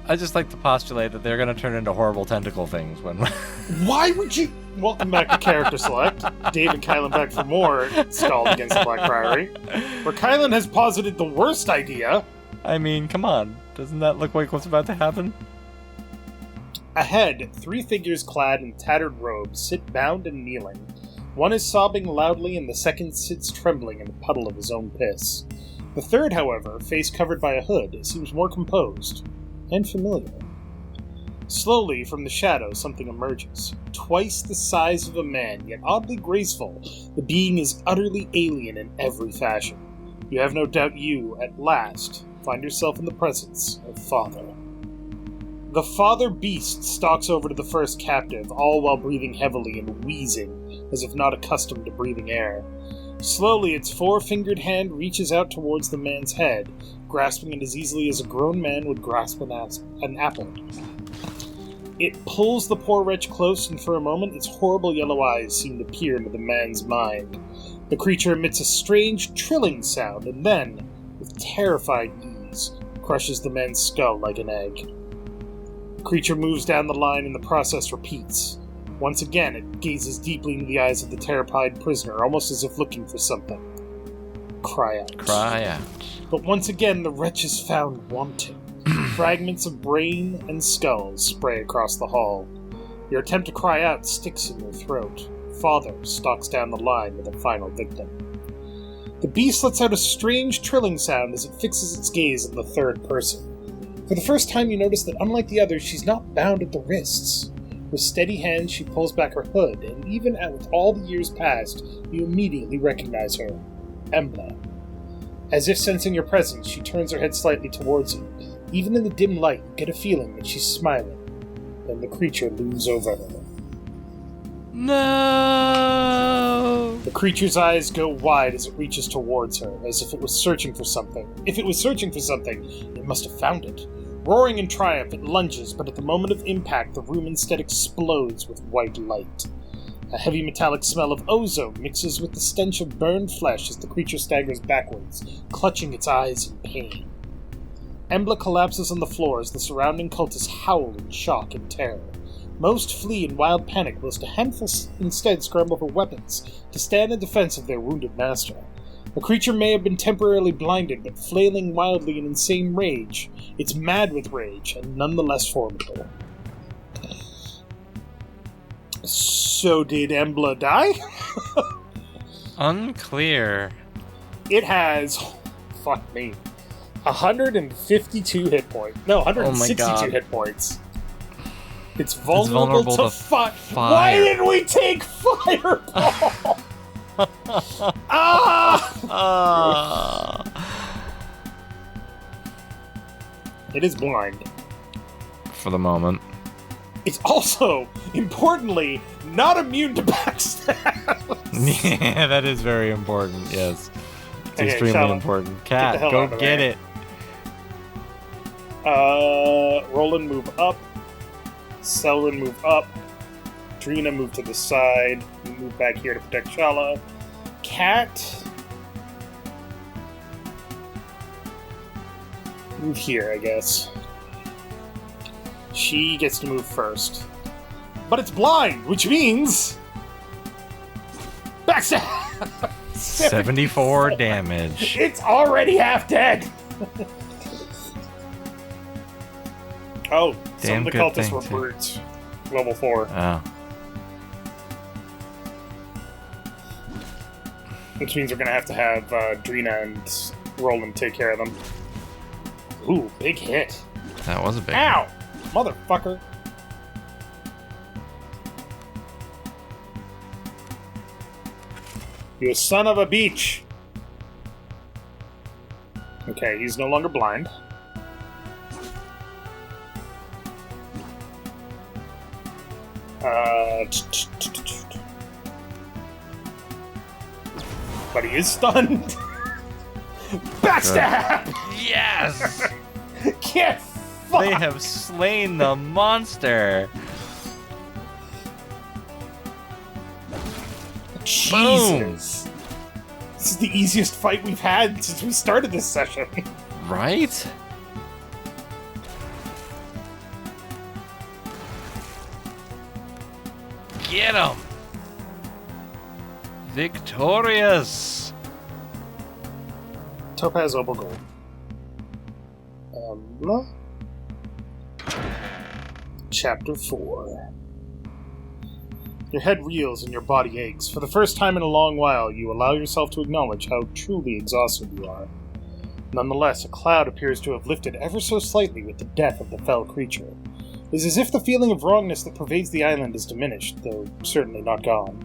I just like to postulate that they're going to turn into horrible tentacle things when... Why would you... Welcome back to Character Select. Dave and Kylen back for more Skald against the Black Priory, where Kylen has posited the worst idea. I mean, come on. Doesn't that look like what's about to happen? Ahead, 3 figures clad in tattered robes sit bound and kneeling. One is sobbing loudly and the second sits trembling in a puddle of his own piss. The third, however, face covered by a hood, seems more composed and familiar. Slowly, from the shadows, something emerges. Twice the size of a man, yet oddly graceful, the being is utterly alien in every fashion. You have no doubt you, at last, find yourself in the presence of Father. The Father Beast stalks over to the first captive, all while breathing heavily and wheezing, as if not accustomed to breathing air. Slowly, its 4-fingered hand reaches out towards the man's head, grasping it as easily as a grown man would grasp an apple. It pulls the poor wretch close, and for a moment its horrible yellow eyes seem to peer into the man's mind. The creature emits a strange, trilling sound, and then, with terrified ease, crushes the man's skull like an egg. The creature moves down the line, and the process repeats. Once again, it gazes deeply into the eyes of the terrified prisoner, almost as if looking for something. Cry out. Cry out. But once again, the wretch is found wanting. Fragments of brain and skulls spray across the hall. Your attempt to cry out sticks in your throat. Father stalks down the line with a final victim. The beast lets out a strange trilling sound as it fixes its gaze on the third person. For the first time you notice that unlike the others, she's not bound at the wrists. With steady hands, she pulls back her hood, and even with all the years past, you immediately recognize her. Embla. As if sensing your presence, she turns her head slightly towards you. Even in the dim light, you get a feeling that she's smiling. Then the creature looms over her. No! The creature's eyes go wide as it reaches towards her, as if it was searching for something. If it was searching for something, it must have found it. Roaring in triumph, it lunges, but at the moment of impact, the room instead explodes with white light. A heavy metallic smell of ozone mixes with the stench of burned flesh as the creature staggers backwards, clutching its eyes in pain. Embla collapses on the floor as the surrounding cultists howl in shock and terror. Most flee in wild panic, whilst a handful instead scramble for weapons to stand in defense of their wounded master. The creature may have been temporarily blinded, but flailing wildly in insane rage. It's mad with rage, and nonetheless formidable. So did Embla die? Unclear. It has... fuck me. 152 hit points. No, 162 hit points. It's vulnerable to fire. Why didn't we take Fireball? It is blind. For the moment. It's also, importantly, not immune to backstab. Yeah, that is very important, yes. It's Okay, extremely important. Cat, go get it. Roland, move up. Selrin, move up. Drina, move to the side. Move back here to protect Shala. Cat, move here, I guess. She gets to move first. But it's blind, which means... backstab! 74 damage. It's already half dead! Oh, some of the cultists were brutes. Level 4. Oh. Which means we're gonna have to have Drina and Roland take care of them. Ooh, big hit. That was a big Ow! Motherfucker. You son of a beach! Okay, he's no longer blind. But he is stunned. Backstab! Yes! Get fucked! They have slain the monster. Jesus! This is the easiest fight we've had since we started this session. Right? Get him! Victorious! Topaz Opal Gold. Embla? Chapter 4. Your head reels and your body aches. For the first time in a long while, you allow yourself to acknowledge how truly exhausted you are. Nonetheless, a cloud appears to have lifted ever so slightly with the death of the fell creature. It is as if the feeling of wrongness that pervades the island is diminished, though certainly not gone.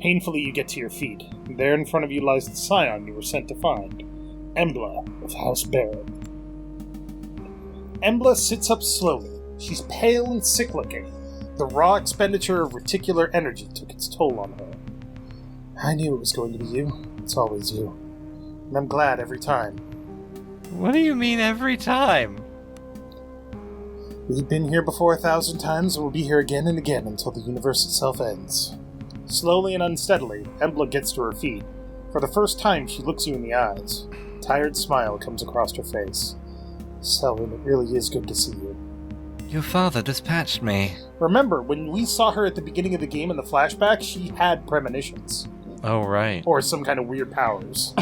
Painfully, you get to your feet. There in front of you lies the scion you were sent to find, Embla of House Baron. Embla sits up slowly. She's pale and sick-looking. The raw expenditure of reticular energy took its toll on her. I knew it was going to be you. It's always you. And I'm glad every time. What do you mean every time? We've been here before 1,000 times, and we'll be here again and again until the universe itself ends. Slowly and unsteadily, Embla gets to her feet. For the first time, she looks you in the eyes. A tired smile comes across her face. Selwyn, it really is good to see you. Your father dispatched me. Remember, when we saw her at the beginning of the game in the flashback, she had premonitions. Oh, right. Or some kind of weird powers.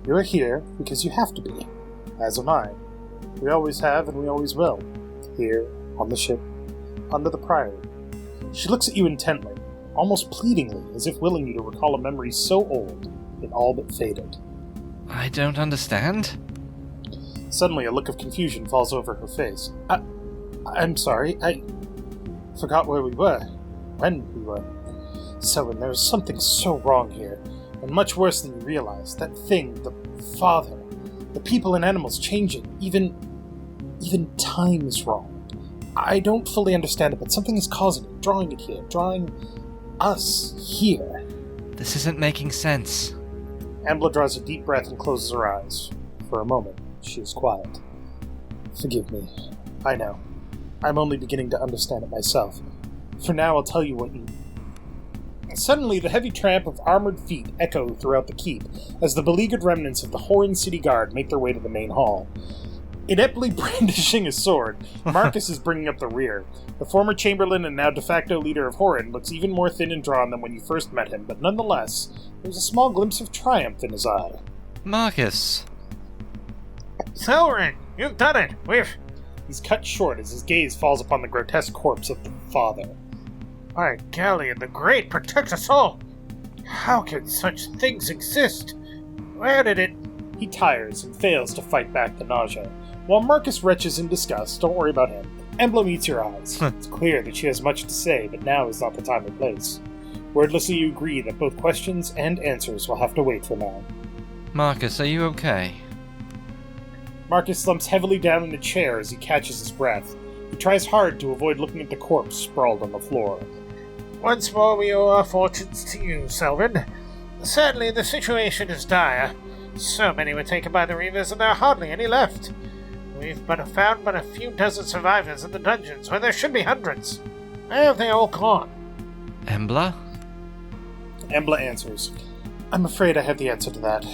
You're here because you have to be. As am I. We always have and we always will. Here, on the ship, under the Priory. She looks at you intently, almost pleadingly, as if willing you to recall a memory so old, it all but faded. I don't understand. Suddenly, a look of confusion falls over her face. I'm sorry, I forgot where we were, when we were. Selwyn, there is something so wrong here, and much worse than you realize. That thing, the father, the people and animals changing, even time is wrong. I don't fully understand it, but something is causing it, drawing it here, drawing us here. This isn't making sense. Embla draws a deep breath and closes her eyes. For a moment, she is quiet. Forgive me. I know. I'm only beginning to understand it myself. For now, I'll tell you what you... Suddenly, the heavy tramp of armored feet echo throughout the keep as the beleaguered remnants of the Horan City Guard make their way to the main hall. Ineptly brandishing a sword, Marcus is bringing up the rear. The former Chamberlain and now de facto leader of Horan looks even more thin and drawn than when you first met him, but nonetheless, there's a small glimpse of triumph in his eye. Marcus! Selwyn, you've done it! He's cut short as his gaze falls upon the grotesque corpse of the father. By Gallion, the Great, protect us all! How can such things exist? Where did it... He tires and fails to fight back the nausea. While Marcus retches in disgust, don't worry about him. Embla meets your eyes. It's clear that she has much to say, but now is not the time or place. Wordlessly you agree that both questions and answers will have to wait for now. Marcus, are you okay? Marcus slumps heavily down in a chair as he catches his breath. He tries hard to avoid looking at the corpse sprawled on the floor. Once more we owe our fortunes to you, Selwyn. Sadly, the situation is dire. So many were taken by the Reavers, and there are hardly any left. We've found but a few dozen survivors in the dungeons, where there should be hundreds. Where have they all gone? Embla? Embla answers. I'm afraid I have the answer to that.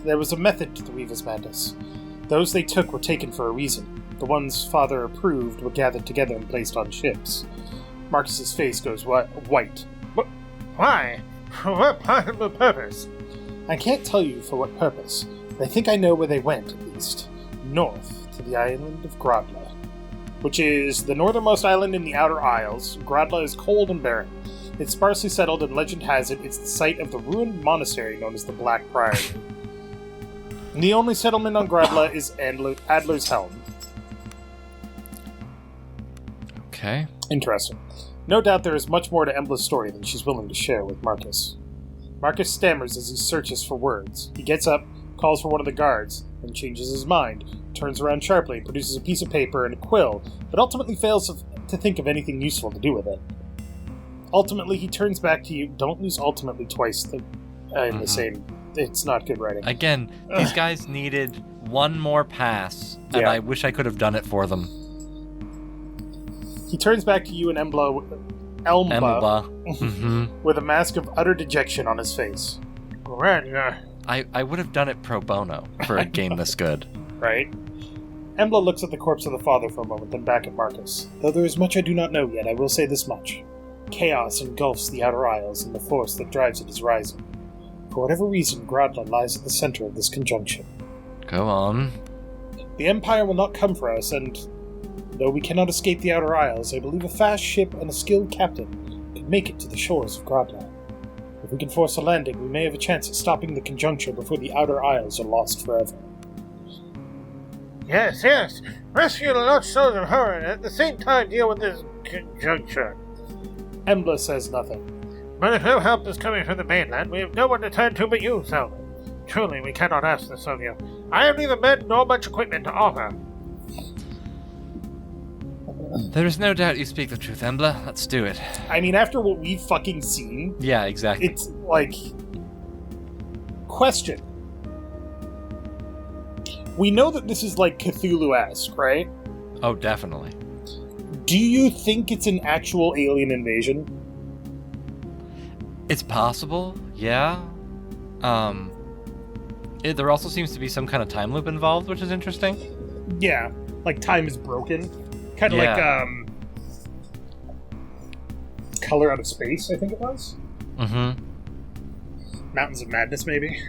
There was a method to the Reavers' madness. Those they took were taken for a reason. The ones Father approved were gathered together and placed on ships. Marcus's face goes white. Why? For what possible purpose? I can't tell you for what purpose, but I think I know where they went, at least. North, to the island of Gradla, which is the northernmost island in the Outer Isles. Gradla is cold and barren. It's sparsely settled, and legend has it it's the site of the ruined monastery known as the Black Priory. The only settlement on Gradla is Adler's Helm. Okay. Interesting. No doubt there is much more to Embla's story than she's willing to share with Marcus. Marcus stammers as he searches for words. He gets up, calls for one of the guards, then changes his mind, turns around sharply, produces a piece of paper and a quill, but ultimately fails to think of anything useful to do with it. Ultimately, he turns back to you. Don't use ultimately twice in the same... It's not good writing. Again, these guys needed one more pass, and I wish I could have done it for them. He turns back to you and Elmba. With a mask of utter dejection on his face. I would have done it pro bono for a game this good. Right? Embla looks at the corpse of the father for a moment, then back at Marcus. Though there is much I do not know yet, I will say this much. Chaos engulfs the Outer Isles, and the force that drives it is rising. For whatever reason, Gradla lies at the center of this conjunction. Go on. The Empire will not come for us, and though we cannot escape the Outer Isles, I believe a fast ship and a skilled captain could make it to the shores of Gradla. If we can force a landing, we may have a chance at stopping the conjuncture before the Outer Isles are lost forever. Yes, yes. Rescue the lost souls of horror and at the same time deal with this conjuncture. Embla says nothing. But if no help is coming from the mainland, we have no one to turn to but you, Selvin. Truly, we cannot ask this of you. I have neither men nor much equipment to offer. There is no doubt you speak the truth, Embla. Let's do it. I mean, after what we've fucking seen... Yeah, exactly. It's like... Question. We know that this is like Cthulhu-esque, right? Oh, definitely. Do you think it's an actual alien invasion? It's possible, yeah. There also seems to be some kind of time loop involved, which is interesting. Yeah, like time is broken. Kind of like, Color Out of Space, I think it was? Mm-hmm. Mountains of Madness, maybe?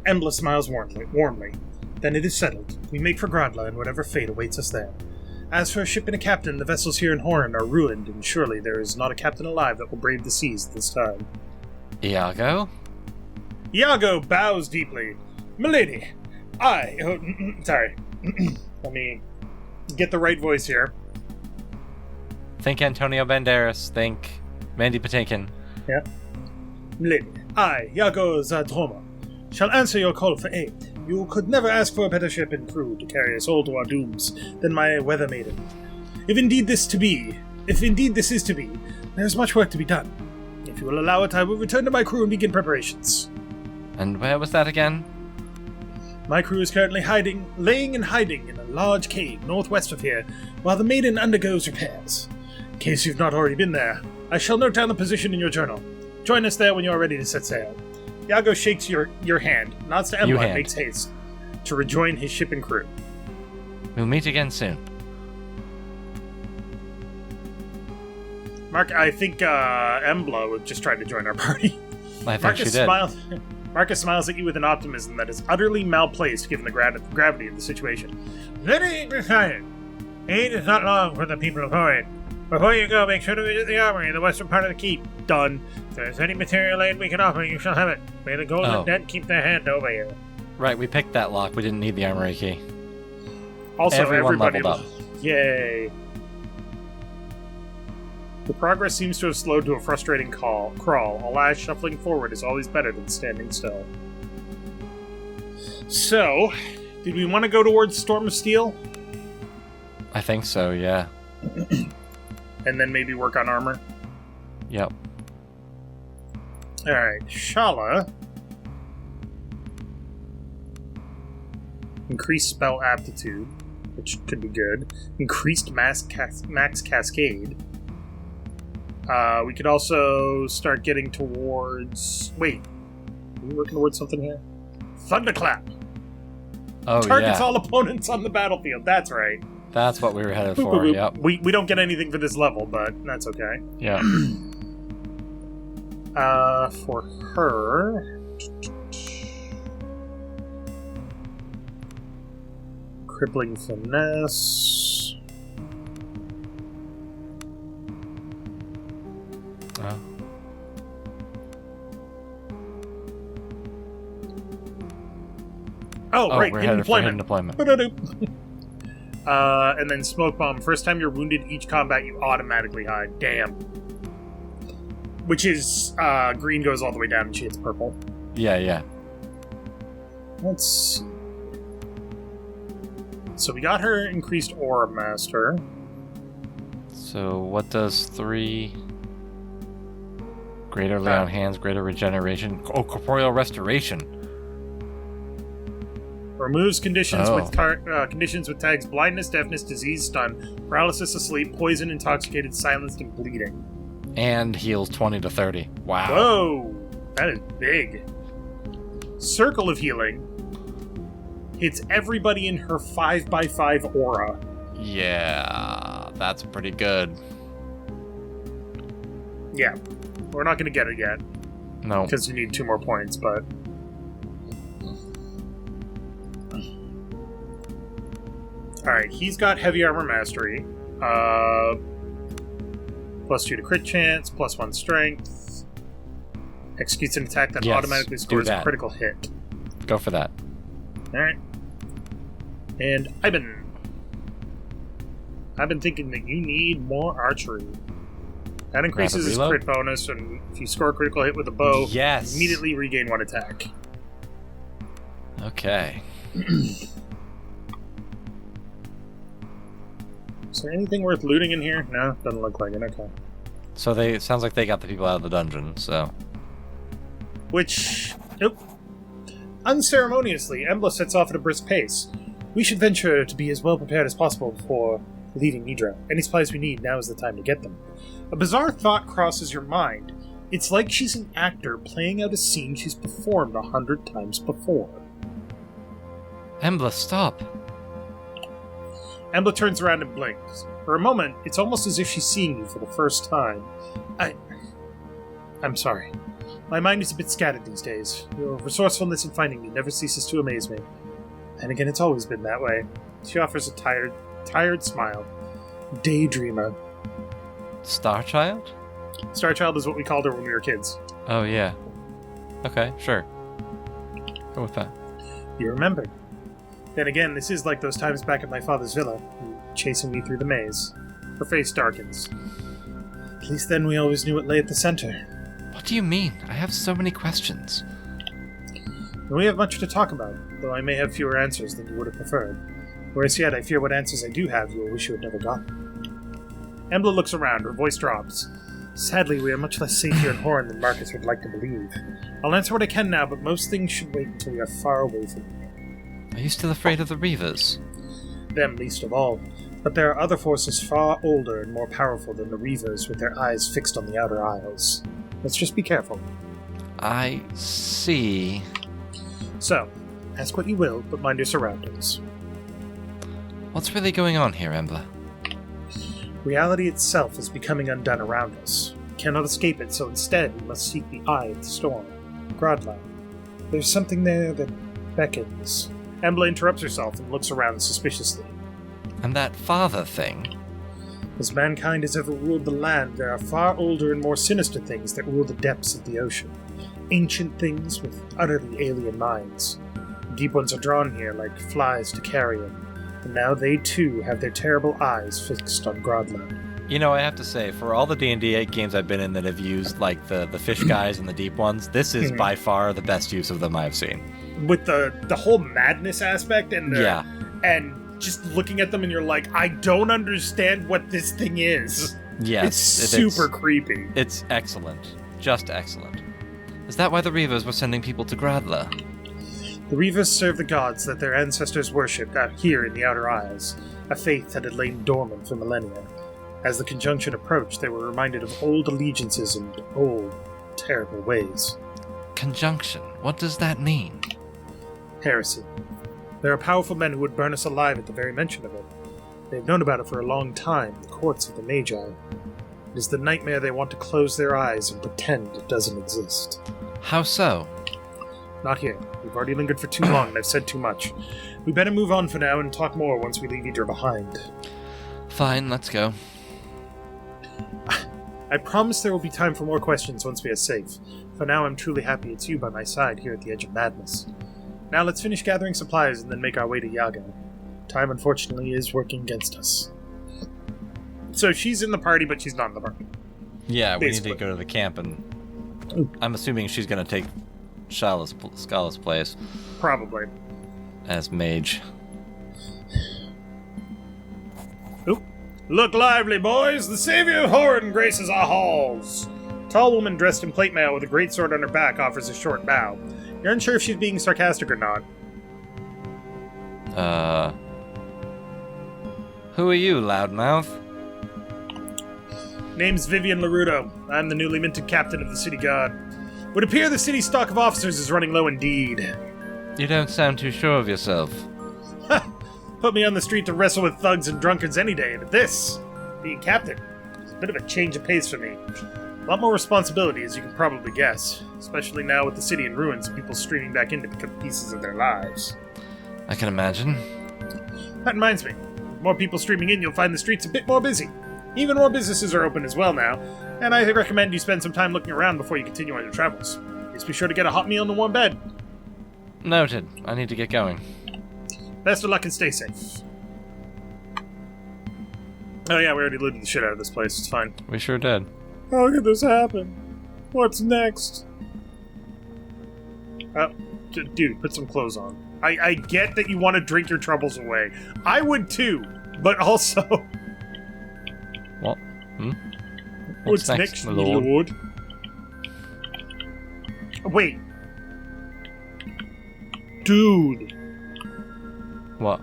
Embla smiles warmly. Then it is settled. We make for Gradla and whatever fate awaits us there. As for a ship and a captain, the vessels here in Horn are ruined, and surely there is not a captain alive that will brave the seas this time. Iago? Iago bows deeply. Milady, sorry. Let me get the right voice here. Think Antonio Banderas. Think Mandy Patinkin. Yeah. Milady, I, Iago Zadroma, shall answer your call for aid. You could never ask for a better ship and crew to carry us all to our dooms than my weather maiden. If indeed this is to be, there is much work to be done. If you will allow it, I will return to my crew and begin preparations. And where was that again? My crew is currently laying in hiding in a large cave northwest of here, while the maiden undergoes repairs. In case you've not already been there, I shall note down the position in your journal. Join us there when you are ready to set sail. Iago shakes your hand, nods to Embla, and makes haste to rejoin his ship and crew. We'll meet again soon. Mark, I think Embla was just trying to join our party. I think she did. Marcus smiles at you with an optimism that is utterly malplaced given the gravity of the situation. Let aid be fired. Aid is not long for the people of Horn. Before you go, make sure to visit the armory in the western part of the keep. Done. If there is any material aid we can offer, you shall have it. May the golden dead keep their hand over you. Right, we picked that lock. We didn't need the armory key. Also, everybody leveled up. Yay. The progress seems to have slowed to a frustrating crawl. Alas, shuffling forward is always better than standing still. So, did we want to go towards Storm of Steel? I think so, yeah. And then maybe work on armor? Yep. Alright, Shala. Increased spell aptitude, which could be good. Increased max cascade. We could also start getting towards... Wait. Are we working towards something here? Thunderclap! Oh, Targets yeah. all opponents on the battlefield. That's right. That's what we were headed for, yep. We don't get anything for this level, but that's okay. Yeah. For her... Crippling Finesse... Right, we're hidden headed for deployment. hidden deployment. And then Smoke Bomb. First time you're wounded each combat, you automatically hide. Damn. Which is, green goes all the way down and she hits purple. Yeah. Let's see. So we got her increased Aura Master. So what does 3... Greater lay on hands, greater regeneration. Oh, corporeal restoration. Removes conditions with conditions with tags blindness, deafness, disease, stun, paralysis, asleep, poison, intoxicated, silenced, and bleeding. And heals 20 to 30. Wow. Whoa! That is big. Circle of Healing hits everybody in her 5x5 aura. Yeah, that's pretty good. Yeah. We're not going to get it yet. No. Because you need 2 more points, but... Alright, he's got Heavy Armor Mastery. +2 to crit chance, +1 strength. Executes an attack that automatically scores a critical hit. Go for that. Alright. And I've been thinking that you need more archery. That increases his crit bonus, and if you score a critical hit with a bow, yes, immediately regain 1 attack. Okay. Is there anything worth looting in here? No, doesn't look like it. Okay. So it sounds like they got the people out of the dungeon, so... Unceremoniously, Embla sets off at a brisk pace. We should venture to be as well prepared as possible before leaving Nidra. Any supplies we need, now is the time to get them. A bizarre thought crosses your mind. It's like she's an actor playing out a scene she's performed 100 times before. Embla, stop! Embla turns around and blinks. For a moment, it's almost as if she's seeing you for the first time. I'm sorry. My mind is a bit scattered these days. Your resourcefulness in finding me never ceases to amaze me. And again, it's always been that way. She offers a tired smile. Daydreamer. Starchild? Starchild is what we called her when we were kids. Oh, yeah. Okay, sure. Go with that. You remember. Then again, this is like those times back at my father's villa, chasing me through the maze. Her face darkens. At least then we always knew what lay at the center. What do you mean? I have so many questions. We have much to talk about, though I may have fewer answers than you would have preferred. Whereas yet, I fear what answers I do have you will wish you had never gotten. Embla looks around, her voice drops. Sadly, we are much less safe here in Horn than Marcus would like to believe. I'll answer what I can now, but most things should wait until we are far away from here. Are you still afraid of the Reavers? Them least of all. But there are other forces far older and more powerful than the Reavers with their eyes fixed on the Outer Isles. Let's just be careful. I see. So, ask what you will, but mind your surroundings. What's really going on here, Embla? Reality itself is becoming undone around us. We cannot escape it, so instead we must seek the eye of the storm. Grodland. There's something there that beckons. Embla interrupts herself and looks around suspiciously. And that father thing? As mankind has ever ruled the land, there are far older and more sinister things that rule the depths of the ocean. Ancient things with utterly alien minds. The deep ones are drawn here like flies to carrion, and now they too have their terrible eyes fixed on Grodland. You know, I have to say, for all the D&D 8 games I've been in that have used, like, the fish guys and the deep ones, this is by far the best use of them I've seen. With the whole madness aspect and and just looking at them and you're like, I don't understand what this thing is. Yes. It's super creepy. It's excellent. Just excellent. Is that why the Reavers were sending people to Gradla? The Reavers serve the gods that their ancestors worshipped out here in the Outer Isles, a faith that had lain dormant for millennia. As the conjunction approached, they were reminded of old allegiances and old, terrible ways. Conjunction? What does that mean? Heresy. There are powerful men who would burn us alive at the very mention of it. They've known about it for a long time, the courts of the Magi. It is the nightmare they want to close their eyes and pretend it doesn't exist. How so? Not here. We've already lingered for too long and I've said too much. We better move on for now and talk more once we leave Idra behind. Fine, let's go. I promise there will be time for more questions once we are safe. For now, I'm truly happy it's you by my side here at the edge of madness. Now let's finish gathering supplies and then make our way to Yaga. Time, unfortunately, is working against us. So she's in the party, but she's not in the party. Yeah, Basically. We need to go to the camp, and I'm assuming she's going to take Skald's place. Probably. As mage. Oop. Look lively, boys! The savior of Horn graces our halls! Tall woman dressed in plate mail with a great sword on her back offers a short bow. You're unsure if she's being sarcastic or not. Who are you, loudmouth? Name's Vivian Larudo. I'm the newly minted captain of the city guard. Would appear the city's stock of officers is running low indeed. You don't sound too sure of yourself. Put me on the street to wrestle with thugs and drunkards any day, but this, being captain, is a bit of a change of pace for me. A lot more responsibility, as you can probably guess. Especially now with the city in ruins and people streaming back in to pick up pieces of their lives. I can imagine. That reminds me. With more people streaming in, you'll find the streets a bit more busy. Even more businesses are open as well now, and I recommend you spend some time looking around before you continue on your travels. Please be sure to get a hot meal and a warm bed. Noted. I need to get going. Best of luck and stay safe. Oh yeah, we already looted the shit out of this place. It's fine. We sure did. How could this happen? What's next? Dude, put some clothes on. I get that you want to drink your troubles away. I would too, but also... What? What's next, my lord? Wait. Dude. What?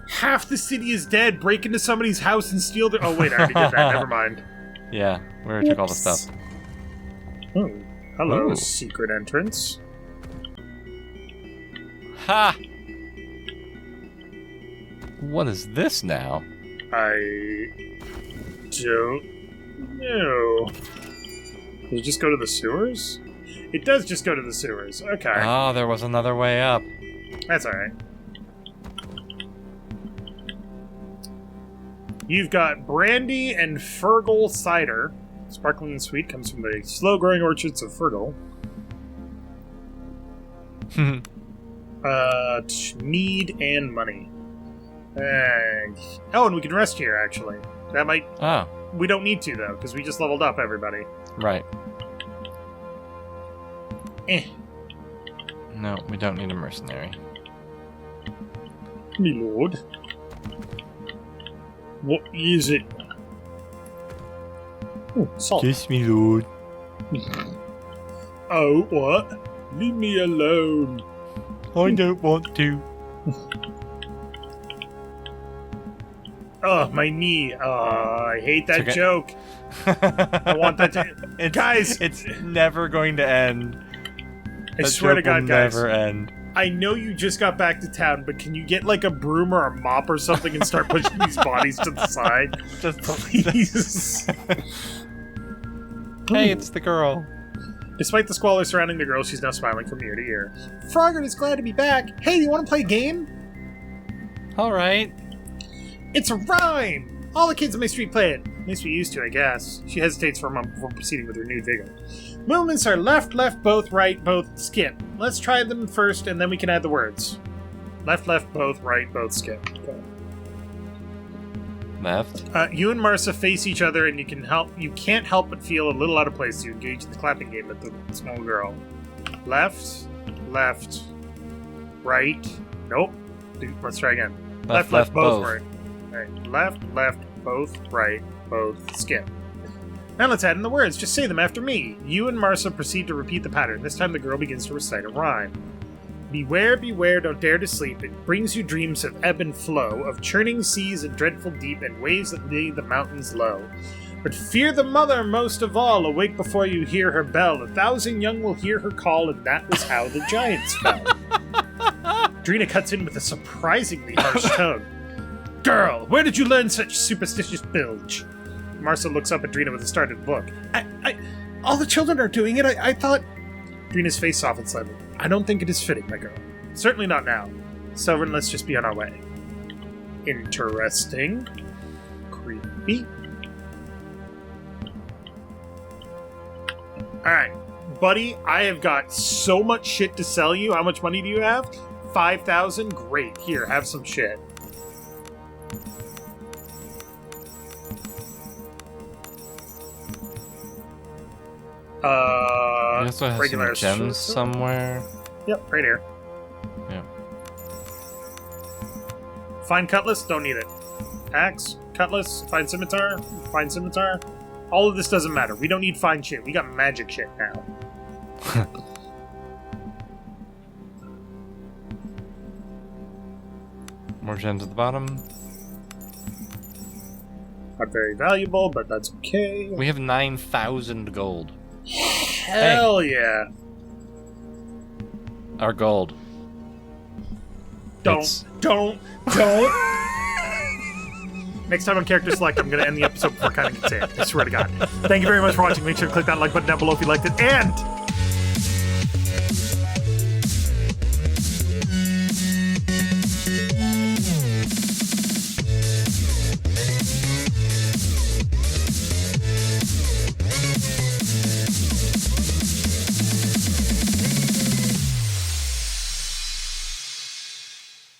Half the city is dead. Break into somebody's house and steal their... Oh, wait, I already did that. Never mind. Yeah, we already took all the stuff. Oh, hello, Ooh. secret entrance. Ha! What is this now? I don't know. Does it just go to the sewers? It does just go to the sewers. Okay. Oh, there was another way up. That's alright. You've got brandy and Fergal cider. Sparkling and sweet, comes from the slow-growing orchards of Fergal. Mead and money. And we can rest here, actually. That might... Oh, We don't need to, though, because we just leveled up everybody. right. Eh. No, we don't need a mercenary. Me lord. What is it? Oh, salt. Kiss me, Lord. Oh, what? Leave me alone. I don't want to. Oh, my knee. Oh, I hate that It's okay. joke. I want that to... Guys! It's never going to end. I That swear to joke will God, guys. never end. I know you just got back to town, but can you get like a broom or a mop or something and start pushing these bodies to the side? Just Please. Hey, it's the girl. Despite the squalor surrounding the girl, she's now smiling from ear to ear. Frogger is glad to be back. Hey, do you want to play a game? All right. It's a rhyme! All the kids on my street play it. At least we used to, I guess. She hesitates for a moment before proceeding with renewed vigor. Movements are left, left, both, right, both, skip. Let's try them first, and then we can add the words. Left, left, both, right, both, skip. Okay. Left. You and Marsa face each other, and you can't help but feel a little out of place as you engage in the clapping game with the small girl. Left, left, right. Nope. Let's try again. Left, both, both. right. Right. Left, left, both, right, both, skip. Now let's add in the words. Just say them after me. You and Marsa proceed to repeat the pattern. This time the girl begins to recite a rhyme. Beware, beware, don't dare to sleep. It brings you dreams of ebb and flow, of churning seas and dreadful deep, and waves that lay the mountains low. But fear the mother most of all. Awake before you hear her bell. 1,000 young will hear her call, and that was how the giants fell. Drina cuts in with a surprisingly harsh tone. Girl, where did you learn such superstitious bilge? Marsa looks up at Drina with a startled look. All the children are doing it. I thought... Drina's face softens slightly. I don't think it is fitting, my girl. Certainly not now. Selvin, let's just be on our way. Interesting. Creepy. Alright, buddy, I have got so much shit to sell you. How much money do you have? 5,000? Great. Here, have some shit. You also have regular some gems somewhere. Yep, right here. Yeah. Fine cutlass, don't need it. Axe, cutlass, fine scimitar, fine scimitar. All of this doesn't matter. We don't need fine shit. We got magic shit now. More gems at the bottom. Not very valuable, but that's okay. We have 9,000 gold. Hell yeah. Our gold. Don't. Next time on Character Select, I'm going to end the episode before Kylen can say it. I swear to God. Thank you very much for watching. Make sure to click that like button down below if you liked it. And